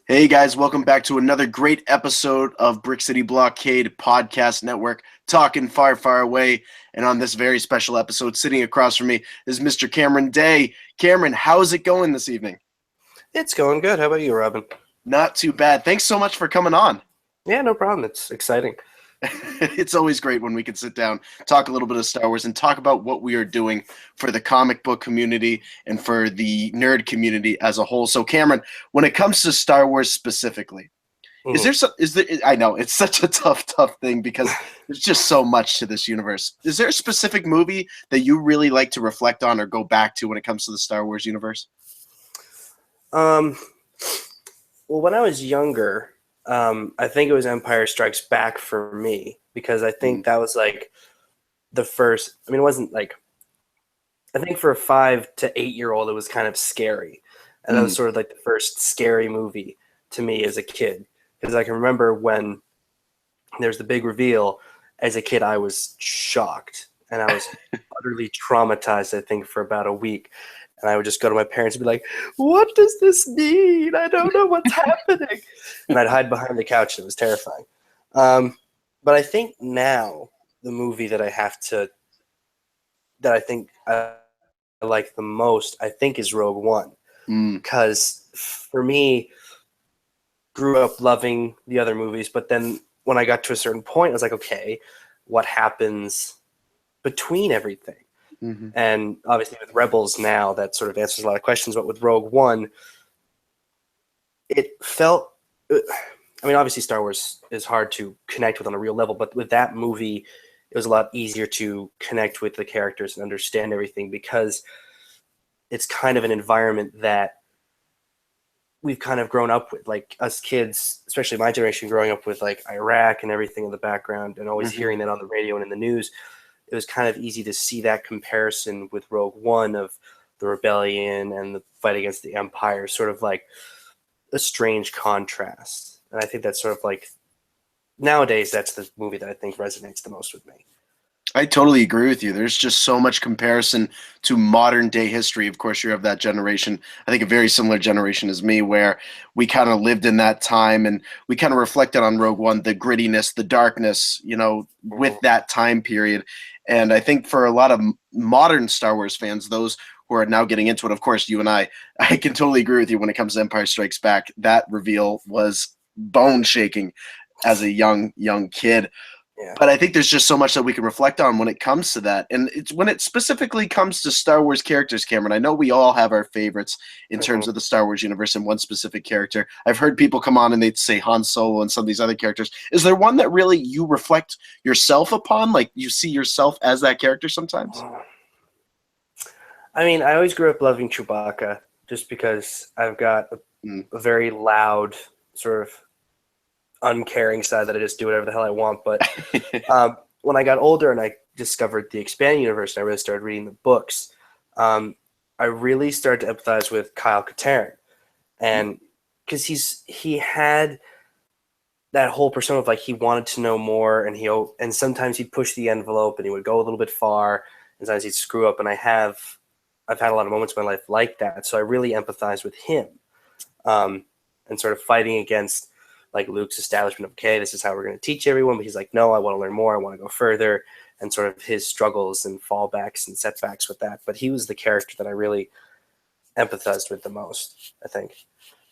Hey guys, welcome back to another great episode of Brick City Blockade Podcast Network, talking far, far away. And on this very special episode, sitting across from me is Mr. Cameron Day. Cameron, how is it going this evening? It's going good. How about you, Robin? Not too bad. Thanks so much for coming on. Yeah, no problem. It's exciting. It's always great when we can sit down, talk a little bit of Star Wars, and talk about what we are doing for the comic book community and for the nerd community as a whole. So, Cameron, when it comes to Star Wars specifically, I know it's such a tough thing because there's just so much to this universe. Is there a specific movie that you really like to reflect on or go back to when it comes to the Star Wars universe? Well, when I was younger, I think it was Empire Strikes Back for me because I think that was like the first. I mean, it wasn't like. I think for a 5 to 8-year-old, it was kind of scary, and that was sort of like the first scary movie to me as a kid. Because I can remember when there's the big reveal. As a kid, I was shocked, and I was utterly traumatized. I think for about a week. And I would just go to my parents and be like, "What does this mean? I don't know what's happening." And I'd hide behind the couch. It was terrifying. But I think now the movie that I think I like the most, I think is Rogue One. Because for me, grew up loving the other movies. But then when I got to a certain point, I was like, okay, what happens between everything? Mm-hmm. And obviously with Rebels now, that sort of answers a lot of questions. But with Rogue One, it felt – I mean, obviously Star Wars is hard to connect with on a real level. But with that movie, it was a lot easier to connect with the characters and understand everything because it's kind of an environment that we've kind of grown up with. Like us kids, especially my generation, growing up with like Iraq and everything in the background and always hearing that on the radio and in the news. It was kind of easy to see that comparison with Rogue One of the rebellion and the fight against the Empire, sort of like a strange contrast. And I think that's sort of like nowadays, that's the movie that I think resonates the most with me. I totally agree with you. There's just so much comparison to modern day history. Of course, you're of that generation. I think a very similar generation as me, where we kind of lived in that time and we kind of reflected on Rogue One, the grittiness, the darkness, with that time period. And I think for a lot of modern Star Wars fans, those who are now getting into it, of course, you and I can totally agree with you when it comes to Empire Strikes Back. That reveal was bone shaking as a young kid. Yeah. But I think there's just so much that we can reflect on when it comes to that. And it's when it specifically comes to Star Wars characters, Cameron, I know we all have our favorites in terms of the Star Wars universe and one specific character. I've heard people come on and they'd say Han Solo and some of these other characters. Is there one that really you reflect yourself upon? Like you see yourself as that character sometimes? I mean, I always grew up loving Chewbacca just because I've got a very loud sort of uncaring side that I just do whatever the hell I want. But when I got older and I discovered the expanded universe and I really started reading the books, I really started to empathize with Kyle Katarn. And because he had that whole persona of like he wanted to know more and sometimes he'd push the envelope and he would go a little bit far and sometimes he'd screw up. And I've had a lot of moments in my life like that. So I really empathize with him and sort of fighting against like Luke's establishment of, okay, this is how we're going to teach everyone. But he's like, no, I want to learn more. I want to go further, and sort of his struggles and fallbacks and setbacks with that. But he was the character that I really empathized with the most, I think.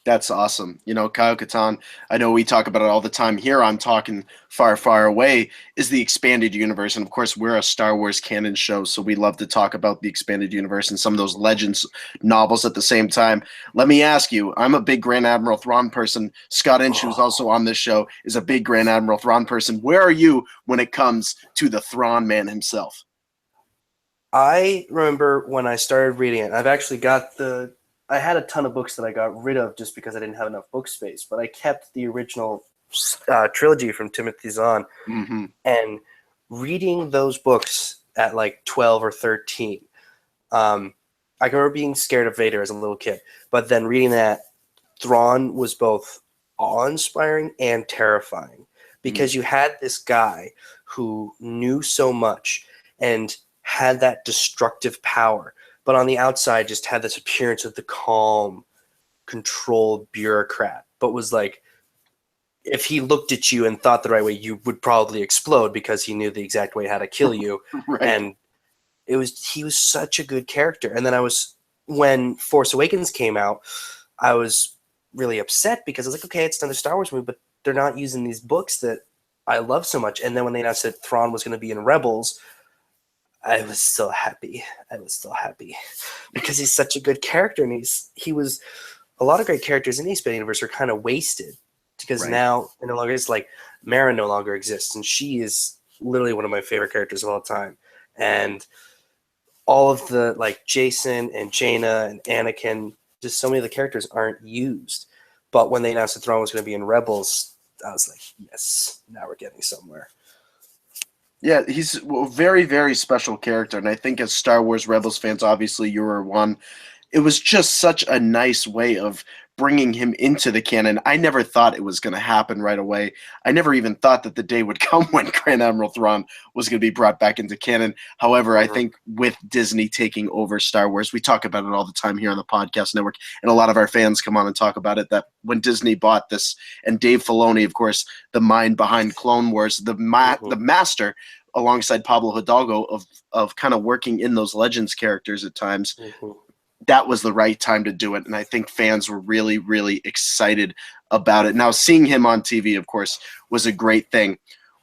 That's awesome. Kyle Katarn, I know we talk about it all the time here on Talking Far, Far Away, is the expanded universe. And of course, we're a Star Wars canon show, so we love to talk about the expanded universe and some of those Legends novels at the same time. Let me ask you, I'm a big Grand Admiral Thrawn person. Scott Inch, who's also on this show, is a big Grand Admiral Thrawn person. Where are you when it comes to the Thrawn man himself? I remember when I started reading it, I've actually got I had a ton of books that I got rid of just because I didn't have enough book space, but I kept the original trilogy from Timothy Zahn. And reading those books at like 12 or 13, I can remember being scared of Vader as a little kid, but then reading that, Thrawn was both awe-inspiring and terrifying because you had this guy who knew so much and had that destructive power, but on the outside just had this appearance of the calm, controlled bureaucrat, but was like, if he looked at you and thought the right way, you would probably explode because he knew the exact way how to kill you. Right. And he was such a good character. And then when Force Awakens came out, I was really upset because I was like, okay, it's another Star Wars movie, but they're not using these books that I love so much. And then when they announced that Thrawn was going to be in Rebels, I was still happy. Because he's such a good character, and he was a lot of great characters in the Expanded Universe are kind of wasted because now it no longer is like Mara no longer exists, and she is literally one of my favorite characters of all time. And all of the like Jason and Jaina and Anakin, just so many of the characters aren't used. But when they announced the Throne was going to be in Rebels, I was like, yes, now we're getting somewhere. Yeah, he's a very, very special character. And I think as Star Wars Rebels fans, obviously you were one. It was just such a nice way of bringing him into the canon. I never thought it was going to happen right away. I never even thought that the day would come when Grand Admiral Thrawn was going to be brought back into canon. However, I think with Disney taking over Star Wars, we talk about it all the time here on the podcast network, and a lot of our fans come on and talk about it, that when Disney bought this, and Dave Filoni, of course, the mind behind Clone Wars, the master, alongside Pablo Hidalgo, of kind of working in those Legends characters at times, that was the right time to do it. And I think fans were really, really excited about it. Now, seeing him on TV, of course, was a great thing.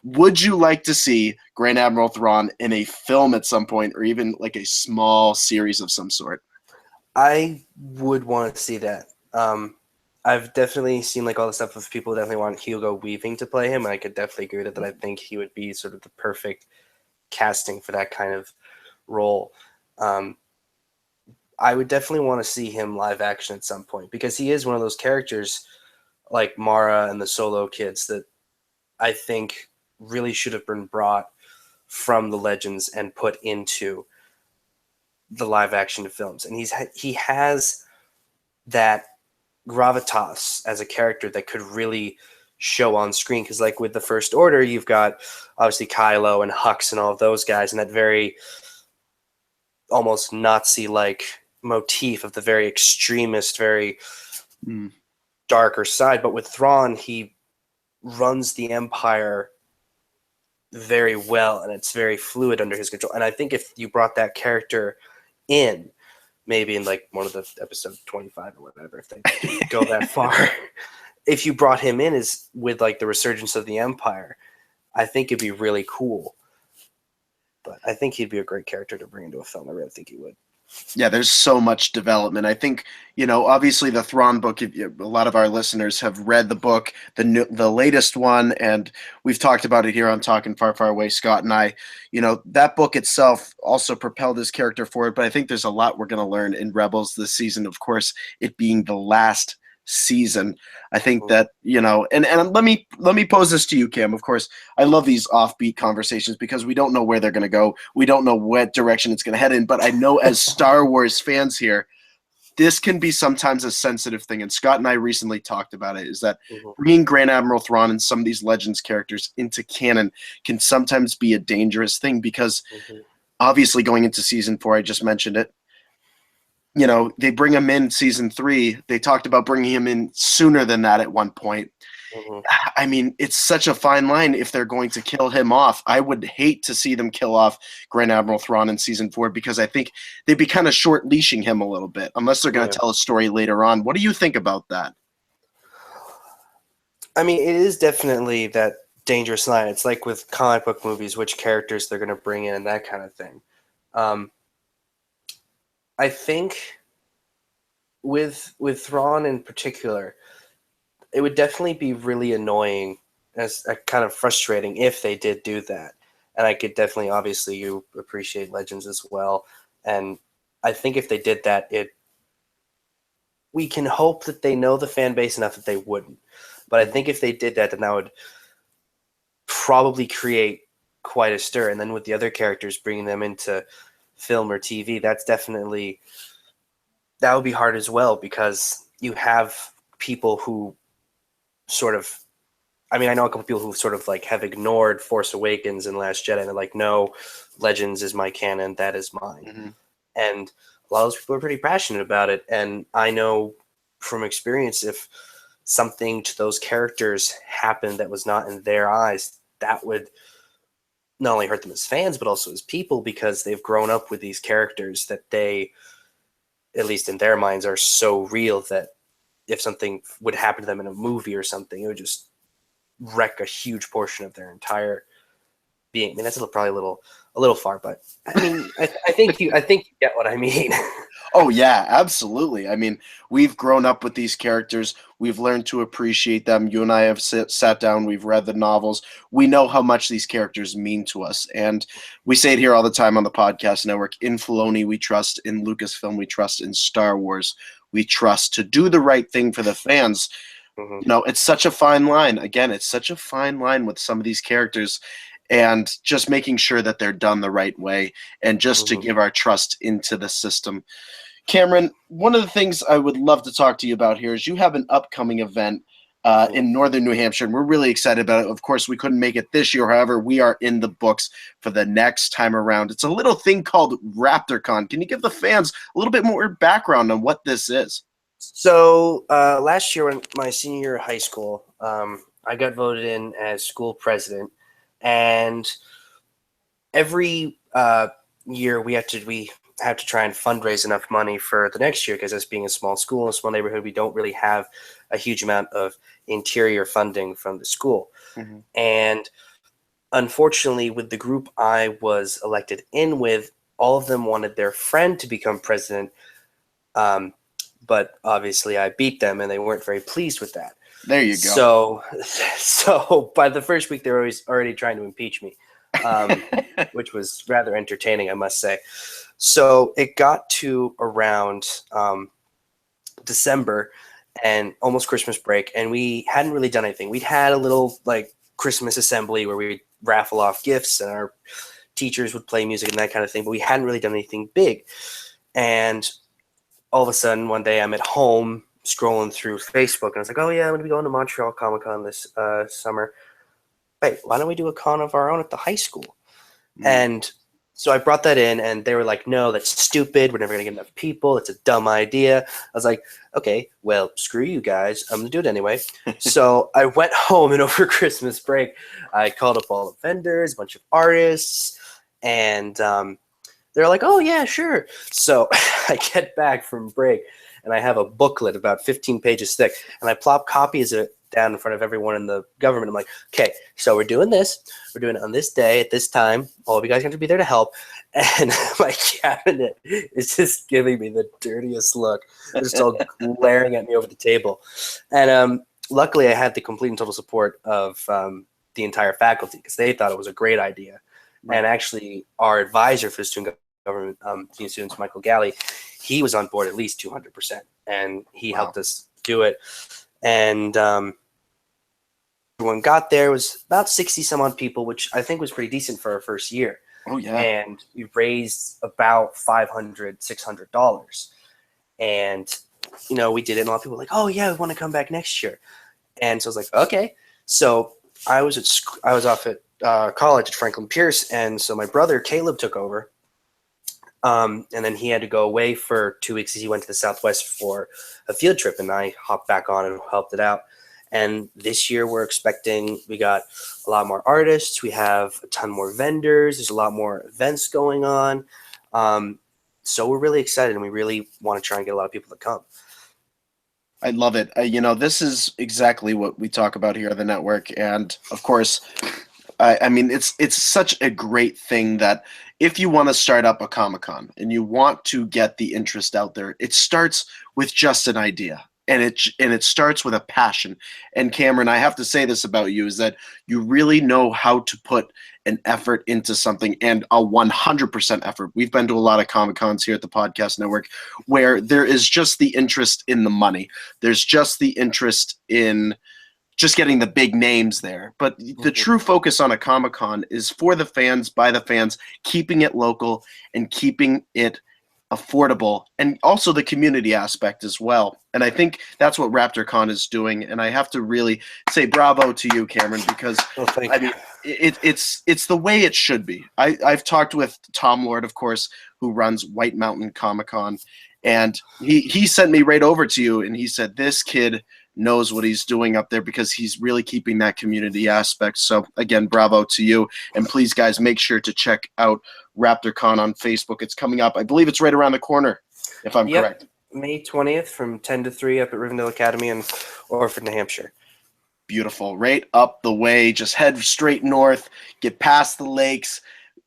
Would you like to see Grand Admiral Thrawn in a film at some point, or even like a small series of some sort? I would want to see that. I've definitely seen like all the stuff of people definitely want Hugo Weaving to play him, and I could definitely agree with that. I think he would be sort of the perfect casting for that kind of role. I would definitely want to see him live action at some point because he is one of those characters like Mara and the Solo kids that I think really should have been brought from the Legends and put into the live action films. And he has that gravitas as a character that could really show on screen, because like with the First Order, you've got obviously Kylo and Hux and all of those guys, and that very almost Nazi-like motif of the very extremist, very darker side. But with Thrawn, he runs the Empire very well, and it's very fluid under his control. And I think if you brought that character in, maybe in like one of the episode 25 or whatever, if they go that far, if you brought him in as with like the resurgence of the Empire, I think it'd be really cool. But I think he'd be a great character to bring into a film. I really think he would. Yeah, there's so much development. I think, obviously the Thrawn book, a lot of our listeners have read the book, the latest one, and we've talked about it here on Talkin' Far, Far Away, Scott and I. That book itself also propelled his character forward, but I think there's a lot we're going to learn in Rebels this season, of course, it being the last season. I think that, and let me pose this to you, Cam. Of course, I love these offbeat conversations because we don't know where they're going to go. We don't know what direction it's going to head in, but I know as Star Wars fans here, this can be sometimes a sensitive thing. And Scott and I recently talked about it, is that bringing Grand Admiral Thrawn and some of these Legends characters into canon can sometimes be a dangerous thing because obviously going into season 4, I just mentioned it, they bring him in season 3. They talked about bringing him in sooner than that at one point. I mean, it's such a fine line if they're going to kill him off. I would hate to see them kill off Grand Admiral Thrawn in season 4 because I think they'd be kind of short leashing him a little bit unless they're going to tell a story later on. What do you think about that? I mean, it is definitely that dangerous line. It's like with comic book movies, which characters they're going to bring in and that kind of thing. I think with Thrawn in particular, it would definitely be really annoying, as kind of frustrating if they did do that. And I could definitely, obviously, you appreciate Legends as well. And I think if they did that, we can hope that they know the fan base enough that they wouldn't. But I think if they did that, then that would probably create quite a stir. And then with the other characters, bringing them into film or TV, that would be hard as well, because you have people who sort of, I mean, I know a couple people who sort of like have ignored Force Awakens and Last Jedi, and they're like, no, Legends is my canon, that is mine. And a lot of those people are pretty passionate about it, and I know from experience, if something to those characters happened that was not in their eyes, that would not only hurt them as fans, but also as people, because they've grown up with these characters that they, at least in their minds, are so real that if something would happen to them in a movie or something, it would just wreck a huge portion of their entire being. I mean, that's probably a little far, but I mean, I think you get what I mean. Oh, yeah, absolutely. I mean, we've grown up with these characters. We've learned to appreciate them. You and I have sat down. We've read the novels. We know how much these characters mean to us. And we say it here all the time on the podcast network. In Filoni, we trust. In Lucasfilm, we trust. In Star Wars, we trust to do the right thing for the fans. Mm-hmm. You know, it's such a fine line. Again, it's such a fine line with some of these characters, and just making sure that they're done the right way, and just to give our trust into the system. Cameron, one of the things I would love to talk to you about here is you have an upcoming event in northern New Hampshire, and we're really excited about it. Of course, we couldn't make it this year. However, we are in the books for the next time around. It's a little thing called RaptorCon. Can you give the fans a little bit more background on what this is? So last year, when my senior year of high school, I got voted in as school president, and every year we have to try and fundraise enough money for the next year, because us being a small school, a small neighborhood, we don't really have a huge amount of interior funding from the school. Mm-hmm. And unfortunately, with the group I was elected in with, all of them wanted their friend to become president, but obviously I beat them, and they weren't very pleased with that. There you go. So by the first week, they were already trying to impeach me, which was rather entertaining, I must say. So it got to around December and almost Christmas break, and we hadn't really done anything. We'd had a little Christmas assembly where we'd raffle off gifts, and our teachers would play music and that kind of thing, but we hadn't really done anything big. And all of a sudden, one day, I'm at home scrolling through Facebook, and I was like, oh yeah, I'm going to be going to Montreal Comic-Con this summer. Wait, why don't we do a con of our own at the high school? Mm. And so I brought that in, and they were like, no, that's stupid. We're never going to get enough people. It's a dumb idea. I was like, okay, well, screw you guys. I'm going to do it anyway. So I went home, and over Christmas break, I called up all the vendors, a bunch of artists, and they're like, oh, yeah, sure. So I get back from break, and I have a booklet about 15 pages thick, and I plop copies of it down in front of everyone in the government. I'm like, okay, so we're doing this. We're doing it on this day at this time. All of you guys have to be there to help. And my cabinet is just giving me the dirtiest look. They're just all glaring at me over the table. And luckily, I had the complete and total support of the entire faculty, because they thought it was a great idea. Right. And actually, our advisor for the student government, student students, Michael Galley, he was on board at least 200%, and he helped us do it. And everyone got there. It was about 60 some odd people, which I think was pretty decent for our first year. Oh yeah. And we raised about $500, $600. And we did it, and a lot of people were like, oh yeah, we want to come back next year. And so I was like, okay. So I was off at college at Franklin Pierce, and so my brother Caleb took over. And then he had to go away for 2 weeks as he went to the Southwest for a field trip, and I hopped back on and helped it out. And this year we got a lot more artists. We have a ton more vendors. There's a lot more events going on. So we're really excited, and we really want to try and get a lot of people to come. I love it. This is exactly what we talk about here on the network. And of course, I mean, it's such a great thing that if you want to start up a Comic-Con and you want to get the interest out there, it starts with just an idea, and it starts with a passion. And Cameron, I have to say this about you, is that you really know how to put an effort into something, and a 100% effort. We've been to a lot of Comic-Cons here at the Podcast Network where there is just the interest in the money. There's just the interest in just getting the big names there. But the true focus on a Comic-Con is for the fans, by the fans, keeping it local and keeping it affordable, and also the community aspect as well. And I think that's what RaptorCon is doing. And I have to really say bravo to you, Cameron, because I mean, it's the way it should be. I've talked with Tom Lord, of course, who runs White Mountain Comic-Con, And he sent me right over to you, and he said, this kid knows what he's doing up there because he's really keeping that community aspect. So again, bravo to you. And please, guys, make sure to check out RaptorCon on Facebook. It's coming up. I believe it's right around the corner, if I'm correct. May 20th from 10 to 3 up at Rivendell Academy in Orford, New Hampshire. Beautiful. Right up the way. Just head straight north, get past the lakes,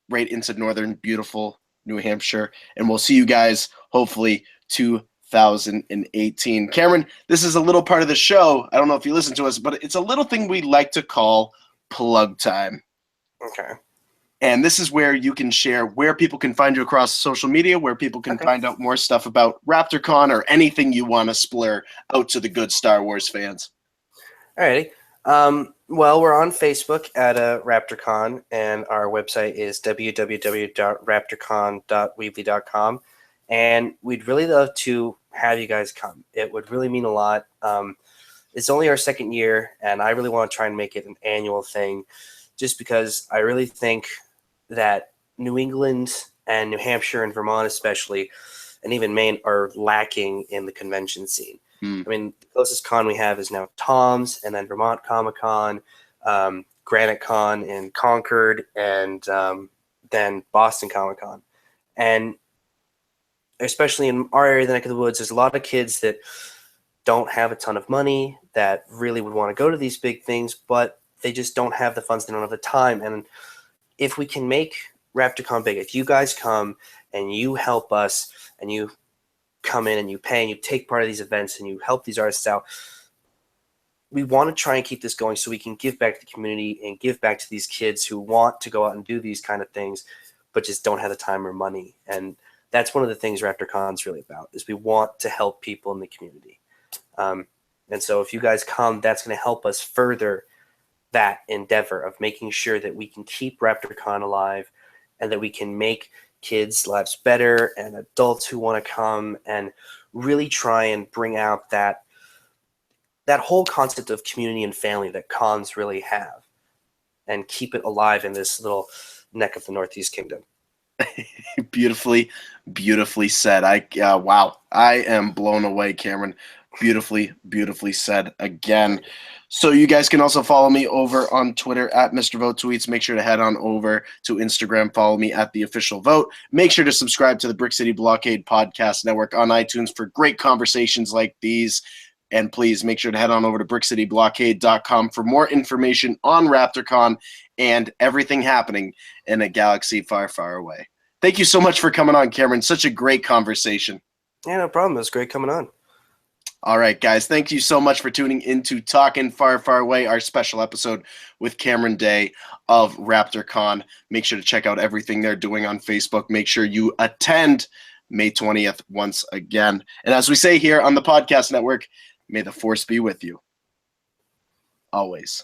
right into northern, beautiful New Hampshire. And we'll see you guys, hopefully, 2018. Cameron, this is a little part of the show. I don't know if you listen to us, but it's a little thing we like to call plug time. Okay. And this is where you can share where people can find you across social media, where people can find out more stuff about RaptorCon or anything you want to splur out to the good Star Wars fans. Alrighty. Well, we're on Facebook at RaptorCon, and our website is www.raptorcon.weebly.com. And we'd really love to have you guys come. It would really mean a lot. It's only our second year, and I really want to try and make it an annual thing, just because I really think that New England and New Hampshire and Vermont especially, and even Maine, are lacking in the convention scene. I mean, the closest con we have is now Tom's, and then Vermont Comic-Con, Granite Con in Concord, and then Boston Comic-Con. And especially in our area, the neck of the woods, there's a lot of kids that don't have a ton of money that really would want to go to these big things, but they just don't have the funds, they don't have the time. And if we can make RaptorCon big, if you guys come and you help us and you come in and you pay and you take part of these events and you help these artists out, we want to try and keep this going so we can give back to the community and give back to these kids who want to go out and do these kind of things but just don't have the time or money. And that's one of the things RaptorCon is really about, is we want to help people in the community. And so if you guys come, that's going to help us further that endeavor of making sure that we can keep RaptorCon alive and that we can make kids' lives better and adults who want to come and really try and bring out that whole concept of community and family that cons really have and keep it alive in this little neck of the Northeast Kingdom. Beautifully said. Wow, I am blown away, Cameron. Beautifully said again. So you guys can also follow me over on Twitter at Mr. Vote Tweets. Make sure to head on over to Instagram. Follow me at The Official Vote. Make sure to subscribe to the Brick City Blockade Podcast Network on iTunes for great conversations like these. And please make sure to head on over to brickcityblockade.com for more information on RaptorCon and everything happening in a galaxy far, far away. Thank you so much for coming on, Cameron. Such a great conversation. Yeah, no problem. It was great coming on. All right, guys. Thank you so much for tuning into Talkin' Far, Far Away, our special episode with Cameron Day of RaptorCon. Make sure to check out everything they're doing on Facebook. Make sure you attend May 20th once again. And as we say here on the podcast network, may the force be with you. Always.